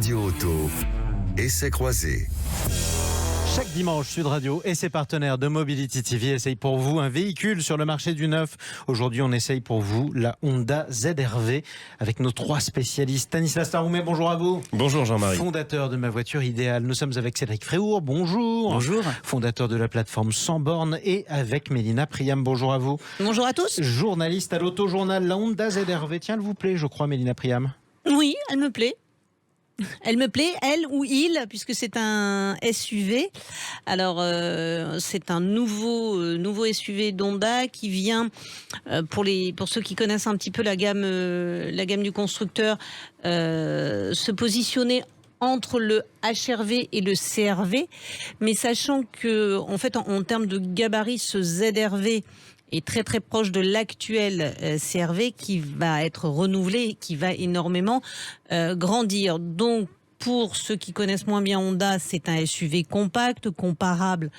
Radio Auto, essai croisé. Chaque dimanche, Sud Radio et ses partenaires de Mobility TV essayent pour vous un véhicule sur le marché du neuf. Aujourd'hui, on essaye pour vous la Honda ZR-V avec nos 3 spécialistes. Stanislas Taroumet, bonjour à vous. Bonjour Jean-Marie. Fondateur de Ma Voiture Idéale. Nous sommes avec Cédric Fréhour, bonjour. Bonjour. Fondateur de la plateforme Sans Bornes et avec Mélina Priam, bonjour à vous. Bonjour à tous. Journaliste à l'Auto-Journal, la Honda ZR-V. Tiens, elle vous plaît, je crois, Mélina Priam? Oui, elle me plaît. Elle me plaît, elle ou il, puisque c'est un SUV. Alors, c'est un nouveau SUV d'Honda qui vient, pour ceux qui connaissent un petit peu la gamme du constructeur, se positionner entre le HR-V et le CR-V, mais sachant que, en fait, en termes de gabarit, ce ZR-V est très très proche de l'actuel CR-V qui va être renouvelé, qui va énormément grandir. Donc, pour ceux qui connaissent moins bien Honda, c'est un SUV compact, comparable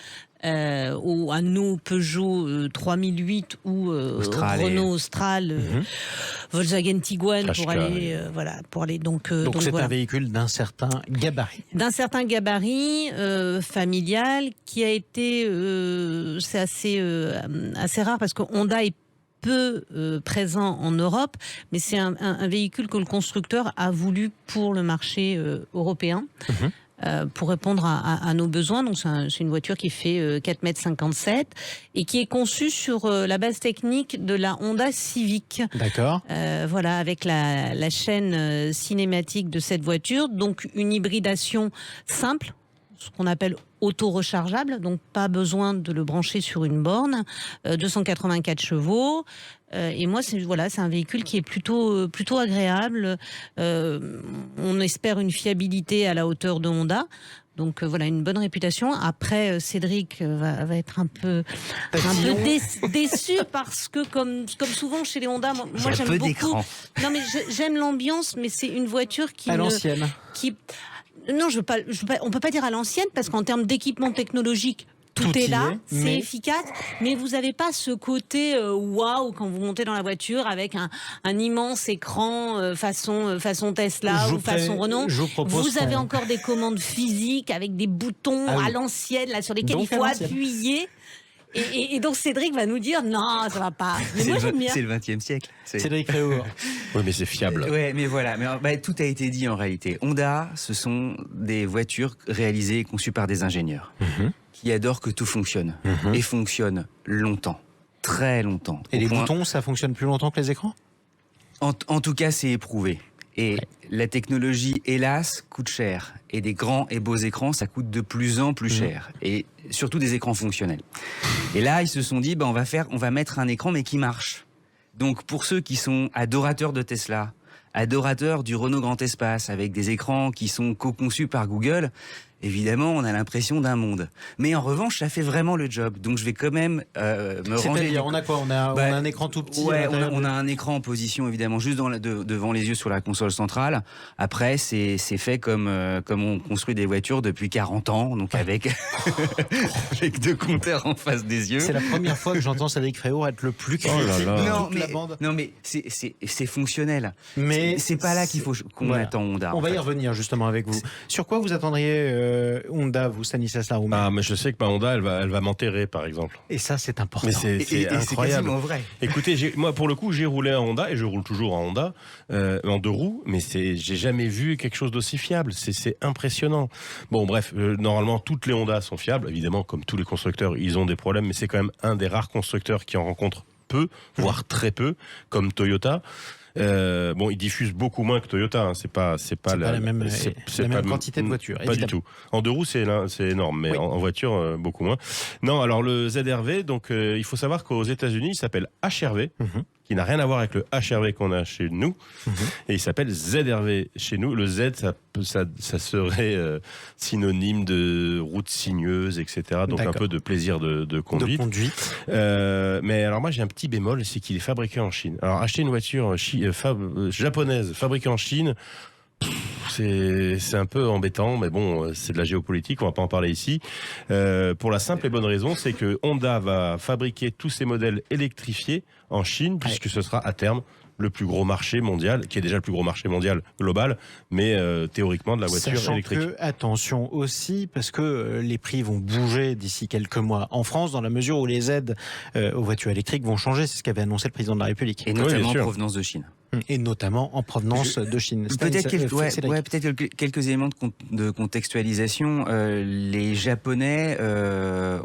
à nos Peugeot 3008 ou Renault Austral, Volkswagen Tiguan pour aller donc c'est voilà. un véhicule d'un certain gabarit. D'un certain gabarit familial qui a été c'est assez rare parce que Honda est peu présent en Europe, mais c'est un véhicule que le constructeur a voulu pour le marché européen. Pour répondre à nos besoins. Donc c'est une voiture qui fait 4,57 m et qui est conçue sur la base technique de la Honda Civic. D'accord. Voilà, avec la chaîne cinématique de cette voiture. Donc une hybridation simple, ce qu'on appelle auto-rechargeable, donc pas besoin de le brancher sur une borne, 284 chevaux. Et moi, c'est un véhicule qui est plutôt agréable. On espère une fiabilité à la hauteur de Honda. Donc une bonne réputation. Après, Cédric va être un peu déçu parce que comme souvent chez les Honda, moi j'aime beaucoup. Non mais j'aime l'ambiance, mais c'est une voiture qui à l'ancienne. Non, on peut pas dire à l'ancienne parce qu'en termes d'équipement technologique, tout est là, c'est efficace, mais vous n'avez pas ce côté waouh quand vous montez dans la voiture avec un immense écran façon Tesla ou façon Renault. Vous avez encore des commandes physiques avec des boutons à l'ancienne là sur lesquels il faut appuyer. Et donc Cédric va nous dire non, ça va pas. Mais moi j'aime bien. C'est le 20e siècle. Cédric Fréhour. Oui, mais c'est fiable. Ouais, mais voilà. Tout a été dit en réalité. Honda, ce sont des voitures réalisées et conçues par des ingénieurs qui adorent que tout fonctionne et fonctionne longtemps, très longtemps. Et les boutons, ça fonctionne plus longtemps que les écrans ? En tout cas, c'est éprouvé. Et la technologie, hélas, coûte cher. Et des grands et beaux écrans, ça coûte de plus en plus cher. Et surtout des écrans fonctionnels. Et là, ils se sont dit, on va mettre un écran, mais qui marche. Donc, pour ceux qui sont adorateurs de Tesla, adorateurs du Renault Grand Espace, avec des écrans qui sont co-conçus par Google, évidemment, on a l'impression d'un monde. Mais en revanche, ça fait vraiment le job. Donc, je vais quand même me ranger. C'est-à-dire, on a quoi ? On a un écran tout petit. Ouais, on a un écran en position, évidemment, juste devant les yeux sur la console centrale. Après, c'est fait comme on construit des voitures depuis 40 ans, donc avec 2 compteurs en face des yeux. C'est la première fois que j'entends Cédric Fréhour être le plus critique de la bande. Non, mais c'est fonctionnel. Mais c'est pas là qu'il faut qu'on attend Honda. On va y revenir justement avec vous. Sur quoi vous attendriez Honda, vous, Stanislas Taroumet? Ah, mais je sais que ma Honda, elle va m'enterrer, par exemple. Et ça, c'est important. Mais c'est incroyable. C'est quasiment vrai. Écoutez, moi, pour le coup, j'ai roulé en Honda et je roule toujours en Honda, en 2 roues, mais j'ai jamais vu quelque chose d'aussi fiable. C'est impressionnant. Bon, bref, normalement, toutes les Honda sont fiables. Évidemment, comme tous les constructeurs, ils ont des problèmes, mais c'est quand même un des rares constructeurs qui en rencontre peu, voire très peu, comme Toyota. Ils diffusent beaucoup moins que Toyota. Hein. C'est pas la même quantité de voitures. Pas du tout. En 2 roues, c'est énorme, mais en voiture, beaucoup moins. Non, alors le ZR-V, donc il faut savoir qu'aux États-Unis, il s'appelle HR-V, qui n'a rien à voir avec le HR-V qu'on a chez nous, et il s'appelle ZR-V chez nous. Le Z, ça serait synonyme de route sinueuse, etc. Donc un peu de plaisir de conduite. Mais alors moi, j'ai un petit bémol, c'est qu'il est fabriqué en Chine. Alors acheter une voiture japonaise fabriquée en Chine, c'est un peu embêtant, mais bon, c'est de la géopolitique, on va pas en parler ici. Pour la simple et bonne raison, c'est que Honda va fabriquer tous ses modèles électrifiés en Chine, puisque ce sera à terme le plus gros marché mondial, qui est déjà le plus gros marché mondial global, mais théoriquement de la voiture Sachant électrique. que, attention aussi, parce que les prix vont bouger d'ici quelques mois en France, dans la mesure où les aides aux voitures électriques vont changer. C'est ce qu'avait annoncé le président de la République. Et Oui, notamment bien en sûr. provenance de Chine. Et notamment en provenance de Chine. Peut-être Cédric. quelques éléments de contextualisation. Les Japonais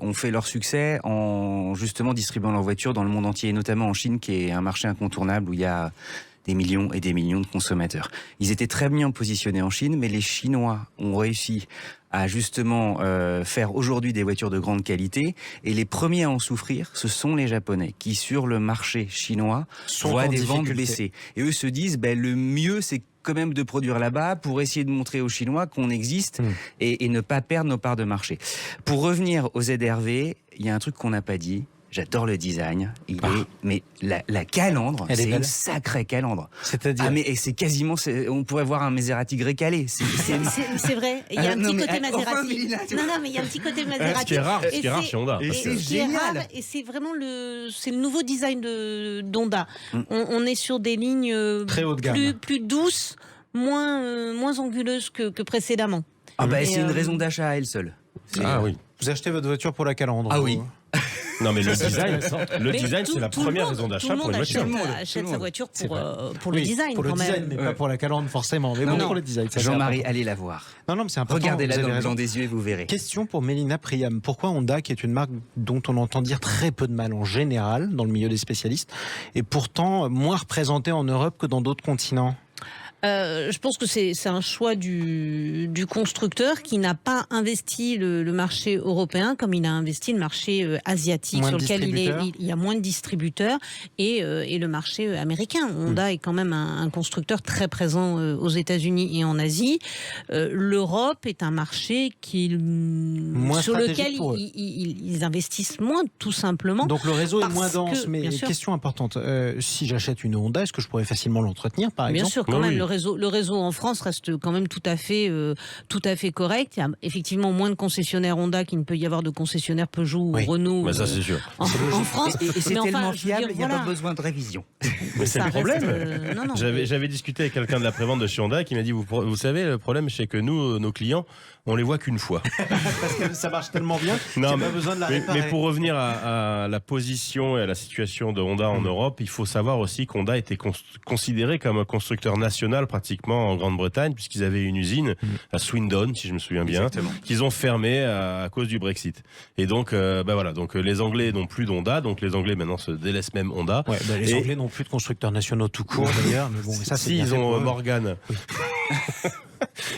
ont fait leur succès en justement distribuant leurs voitures dans le monde entier, et notamment en Chine, qui est un marché incontournable où il y a des millions et des millions de consommateurs. Ils étaient très bien positionnés en Chine, mais les Chinois ont réussi à justement faire aujourd'hui des voitures de grande qualité. Et les premiers à en souffrir, ce sont les Japonais, qui sur le marché chinois voient des ventes baisser. Et eux se disent, le mieux c'est quand même de produire là-bas pour essayer de montrer aux Chinois qu'on existe et ne pas perdre nos parts de marché. Pour revenir aux ZR-V, il y a un truc qu'on n'a pas dit. J'adore le design. Mais la calandre, c'est une sacrée calandre. C'est-à-dire mais c'est quasiment, on pourrait voir un Maserati grec calé. C'est vrai, il y a un petit côté Maserati. Non, mais il y a un petit côté Maserati. Ce qui est rare chez Honda. Et c'est génial. Et c'est vraiment c'est le nouveau design d'Honda. On est sur des lignes très haut de gamme, plus douces, moins anguleuses que précédemment. C'est une raison d'achat à elle seule. Ah oui. Vous achetez votre voiture pour la calandre? Ah oui. Non, mais le design, c'est la première raison d'achat pour une voiture. Tout le monde achète sa voiture pour le design, pour le quand design, même. mais pas pour la calandre forcément. Mais pour le design. Jean-Marie, allez la voir. Non, mais c'est important. Regardez-la dans le blanc des yeux et vous verrez. Question pour Mélina Priam. Pourquoi Honda, qui est une marque dont on entend dire très peu de mal en général dans le milieu des spécialistes, est pourtant moins représentée en Europe que dans d'autres continents? Je pense que c'est un choix du constructeur qui n'a pas investi le marché européen comme il a investi le marché asiatique, sur lequel il y a moins de distributeurs, et le marché américain. Honda est quand même un constructeur très présent aux États-Unis et en Asie. L'Europe est un marché sur lequel ils investissent moins, tout simplement. Donc le réseau est moins dense. Mais question importante, si j'achète une Honda, est-ce que je pourrais facilement l'entretenir, par exemple? Bien sûr, quand même. Le réseau en France reste quand même tout à fait correct. Il y a effectivement moins de concessionnaires Honda qu'il ne peut y avoir de concessionnaires Peugeot ou Renault. Mais ça, c'est sûr. En France. Et c'est tellement fiable, il n'y a pas besoin de révision. Mais c'est le problème. Non. J'avais discuté avec quelqu'un de la prévente de chez Honda qui m'a dit, vous savez, le problème, c'est que nous, nos clients, on les voit qu'une fois. Parce que ça marche tellement bien qu'il n'y a pas besoin de la réparer. Mais pour revenir à la position et à la situation de Honda en Europe, il faut savoir aussi qu'Honda était considéré comme un constructeur national pratiquement en Grande-Bretagne, puisqu'ils avaient une usine à Swindon, si je me souviens bien, qu'ils ont fermé à cause du Brexit. Et donc, donc les Anglais n'ont plus d'Honda, donc les Anglais maintenant se délaissent même Honda. Les Anglais n'ont plus de constructeurs nationaux tout court d'ailleurs, mais bon, ça c'est si, ils ont Morgan.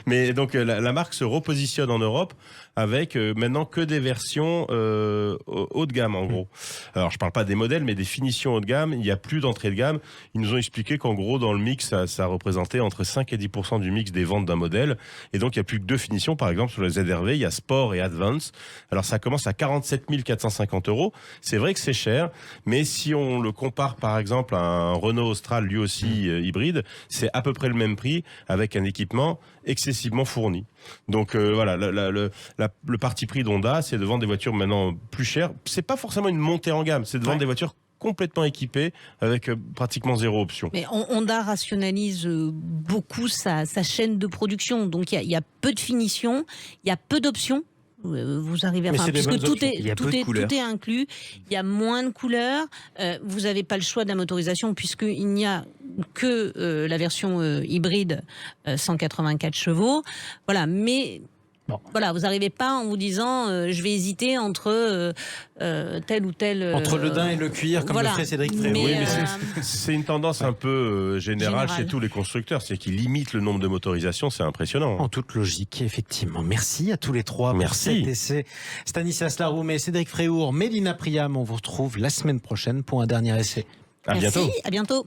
Mais donc la marque se repositionne en Europe avec maintenant que des versions haut de gamme en gros. Alors je parle pas des modèles mais des finitions haut de gamme, il n'y a plus d'entrée de gamme. Ils nous ont expliqué qu'en gros dans le mix ça représentait entre 5 et 10% du mix des ventes d'un modèle, et donc il n'y a plus que deux finitions. Par exemple sur les ZR-V il y a Sport et Advance. Alors ça commence à 47 450 €. C'est vrai que c'est cher, mais si on le compare par exemple à un Renault Austral lui aussi hybride, c'est à peu près le même prix avec un équipement excessivement fourni. Donc le parti pris d'Honda, c'est de vendre des voitures maintenant plus chères. C'est pas forcément une montée en gamme, c'est de vendre des voitures complètement équipées avec pratiquement zéro option. Mais Honda rationalise beaucoup sa chaîne de production. Donc il y a peu de finitions, il y a peu d'options. Vous arrivez à puisque tout est inclus. Il y a moins de couleurs. Vous n'avez pas le choix de la motorisation puisqu'il n'y a que la version hybride 184 chevaux. Voilà, mais voilà, vous n'arrivez pas en vous disant je vais hésiter entre tel ou tel... entre le daim et le cuir, comme le ferait Cédric Fréau. Oui, mais c'est une tendance un peu générale chez tous les constructeurs, c'est qu'ils limitent le nombre de motorisations, c'est impressionnant. En toute logique, effectivement. Merci à tous les trois pour cet essai. Stanislas Laroume, Cédric Fréour, Mélina Priam, on vous retrouve la semaine prochaine pour un dernier essai. À bientôt. Merci, à bientôt.